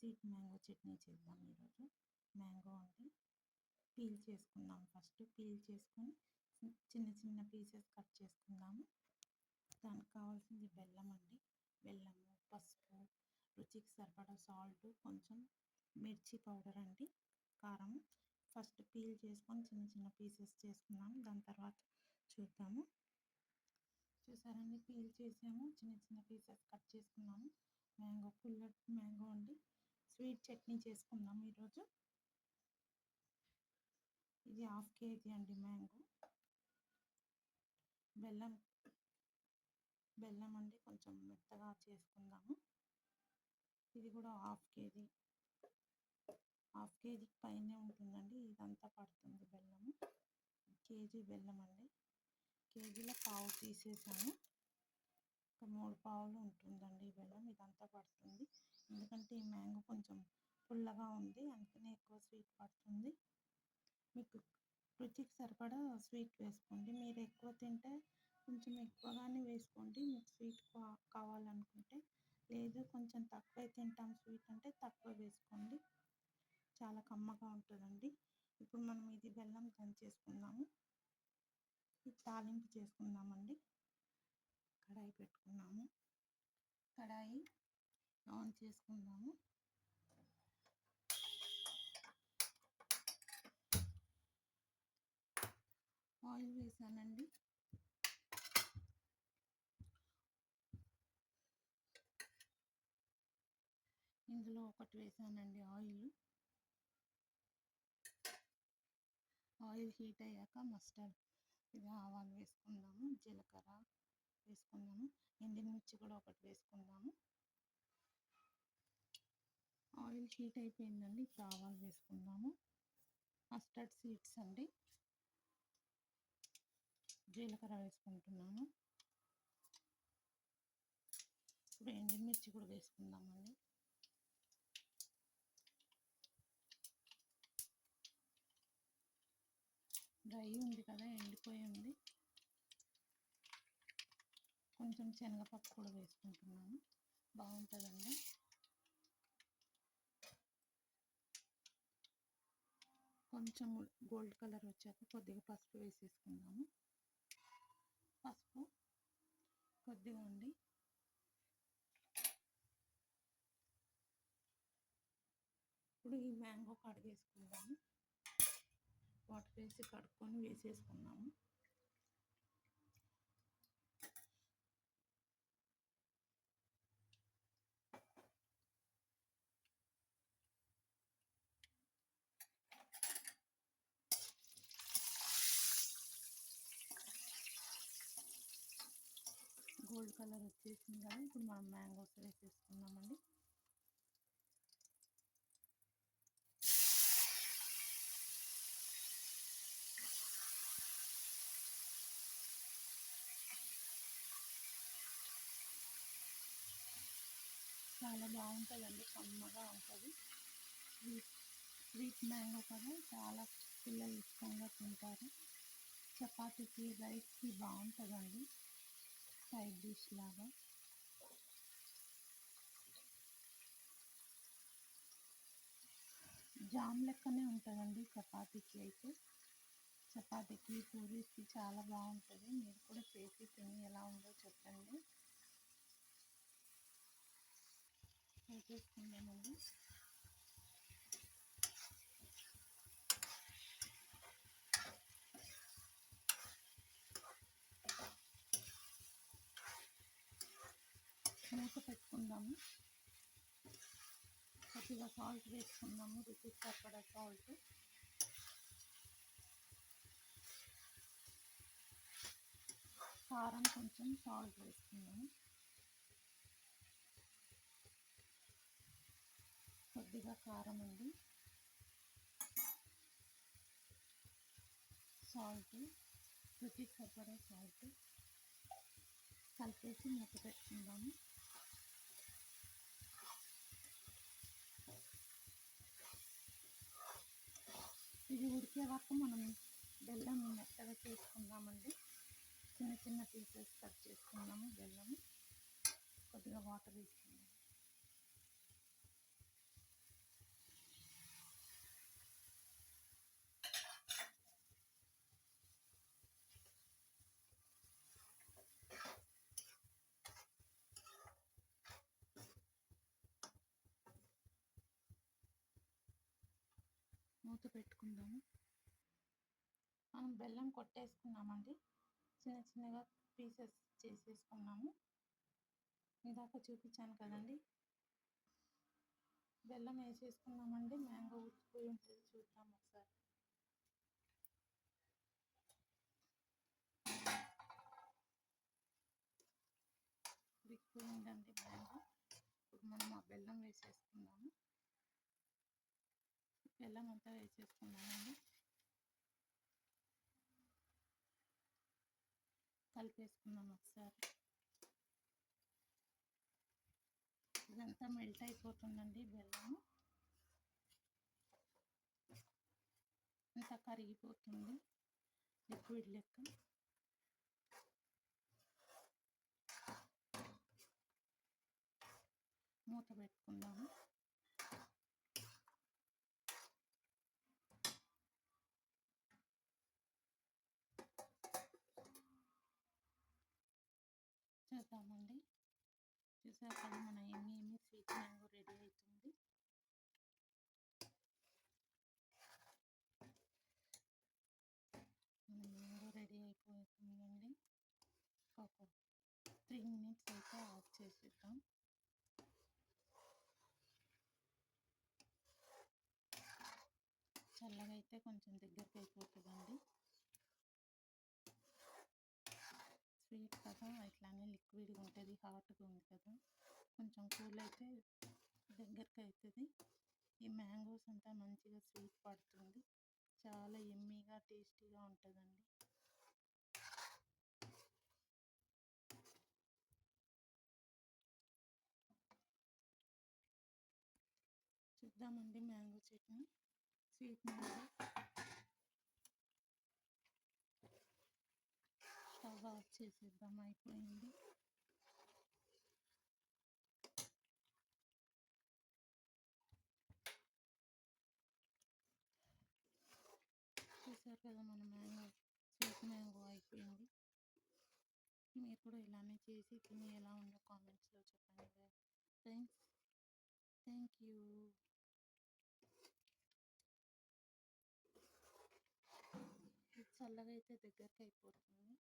Sweet mango chutney చేద్దాం ఈరోజు. Mango అండి పీల్ చేసుకుందాం. ఫస్ట్ పీల్ చేసుకొని చిన్న చిన్న పీసెస్ కట్ చేసుకుందాము. దానికి కావాల్సింది బెల్లం అండి. బెల్లము, పసుపు, రుచికి సరిపడా సాల్ట్, కొంచెం మిర్చి పౌడర్ అండి, కారం. ఫస్ట్ పీల్ చేసుకొని చిన్న చిన్న పీసెస్ చేసుకున్నాము. దాని తర్వాత చూద్దాము. చూసారండి, పీల్ చేసాము, చిన్న చిన్న పీసెస్ కట్ చేసుకున్నాము. మ్యాంగో పుల్లటి మ్యాంగో అండి. స్వీట్ చట్నీ చేసుకుందాం ఈరోజు. ఇది 1/2 kg అండి మ్యాంగో. బెల్లం అండి కొంచెం మెత్తగా చేసుకుందాము. ఇది కూడా 1/2 kg, 1/2 kg పైనే ఉంటుందండి. ఇదంతా పడుతుంది బెల్లము. కేజీ బెల్లం అండి. కేజీలో పావు తీసేసాము. ఒక 3 పావులు ఉంటుందండి బెల్లం. ఇదంతా పడుతుంది, ఎందుకంటే ఈ మ్యాంగో కొంచెం పుల్లగా ఉంది, అందుకనే ఎక్కువ స్వీట్ పడుతుంది. మీకు రుచికి సరిపడా స్వీట్ వేసుకోండి. మీరు ఎక్కువ తింటే కొంచెం ఎక్కువగానే వేసుకోండి, మీకు స్వీట్ కావాలనుకుంటే. లేదు కొంచెం తక్కువ తింటాం స్వీట్ అంటే తక్కువ వేసుకోండి. చాలా కమ్మగా ఉంటుందండి. ఇప్పుడు మనం ఇది బెల్లం దంచేసుకుందాము. ఇది తాలింపు చేసుకుందామండి. కడాయి పెట్టుకున్నాము. కడాయి ఆన్ చేసుకుందాము. ఆయిల్ వేసానండి. ఇందులో ఒకటి వేసానండి ఆయిల్ హీట్ అయ్యాక మస్టర్డ్, ఇది ఆవాలు వేసుకుందాము. జీలకర్ర వేసుకుందాము. ఎండుమిర్చి కూడా ఒకటి వేసుకుందాము. ఆయిల్ హీట్ అయిపోయిందండి. ఇప్పుడు ఆవాలు వేసుకుందాము. మస్టర్డ్ సీడ్స్ అండి. జీలకర్ర వేసుకుంటున్నాము. ఇప్పుడు ఎండుమిర్చి కూడా వేసుకుందామండి. డ్రై ఉంది కదా, ఎండిపోయి ఉంది. కొంచెం శనగపప్పు కూడా వేసుకుంటున్నాను, బాగుంటుందండి. కొంచెం గోల్డ్ కలర్ వచ్చాక కొద్దిగా పసుపు వేసేసుకుందాము. పసుపు కొద్దిగా అండి. ఇప్పుడు ఈ మ్యాంగో కడిగేసుకుందాము. వాటర్ వేసి కడుక్కొని వేసేసుకున్నాము. గోల్డ్ కలర్ వచ్చేసింది కదా, ఇప్పుడు మనం మ్యాంగోస్ వేసేసుకున్నామండి. చాలా బాగుంటుందండి, కమ్మగా ఉంటుంది. స్వీట్ మ్యాంగో కదా, చాలా పిల్లలు ఇష్టంగా తింటారు. చపాతీకి, రైస్కి బాగుంటుందండి, సైడ్ డిష్ లాగా. జామ్ లెక్కనే ఉంటుందండి చపాతీకి అయితే. చపాతీకి, పూరీకి చాలా బాగుంటుంది. మీరు కూడా చేసి తిని ఎలా ఉందో చెప్పండి. వేసేసుకుందామండి. మూత పెట్టుకుందాము. కొద్దిగా సాల్ట్ వేసుకుందాము, రుచికి సరిపడా సాల్ట్. కారం కొంచెం, సాల్ట్ వేసుకుందాము. కొద్దిగా కారం అండి, సాల్ట్, రుచికి సరిపడా సాల్ట్ కలిపేసి మూత పెట్టుకుందాము. ఇది ఉడికే వరకు మనం బెల్లం మెత్తగా చేసుకుందామండి. చిన్న చిన్న పీసెస్ కట్ చేసుకుందాము. బెల్లము కొద్దిగా వాటర్ వేసుకుందాం. మూత పెట్టుకుందాము. మనం బెల్లం కొట్టేసుకున్నామండి, చిన్న చిన్నగా పీసెస్ చేసేసుకున్నాము. ఇందాక చూపించాను కదండి, బెల్లం వేసేసుకున్నామండి. మ్యాంగో ఉడికిపోయి ఉంటుంది, చూద్దాం ఒకసారి. ఉడికిపోయిందండి మ్యాంగో. ఇప్పుడు మనం ఆ బెల్లం వేసేసుకుందాము. బెల్లం అంతా వేసేసుకున్నామండి, కలిపేసుకుందాం ఒకసారి. ఇదంతా మెల్ట్ అయిపోతుందండి బెల్లము, అంతా కరిగిపోతుంది లిక్విడ్ లెక్క. మూత పెట్టుకుందాము. చూద్దామండి, చూసారు కదా మన ఎమ్మి స్వీట్ మ్యాంగో రెడీ అవుతుంది. మ్యాంగో రెడీ అయిపోతుందండి. ఒక 3 minutes అయితే ఆఫ్ చేసేద్దాం. చల్లగా అయితే కొంచెం దగ్గరికి అయిపోతుందండి. స్వీట్ కదా, ఇట్లానే లిక్విడ్గా ఉంటుంది, హాట్గా ఉంది కదా. కొంచెం కూల్ అయితే దగ్గరికి అవుతుంది. ఈ మ్యాంగోస్ అంతా మంచిగా స్వీట్ పడుతుంది, చాలా ఎమ్మీగా టేస్టీగా ఉంటుందండి. చూద్దామండి mango chutney, sweet mango. Stove off చేసేద్దాం, అయిపోయింది. చూసారు కదా మన మ్యాంగో, స్వీట్ మ్యాంగో అయిపోయింది. మీరు కూడా ఇలానే చేసి తిని ఎలా ఉందో కామెంట్స్లో చెప్పండి ఫ్రెండ్స్. Thank you. చల్లగా అయితే దగ్గరికి అయిపోతుంది.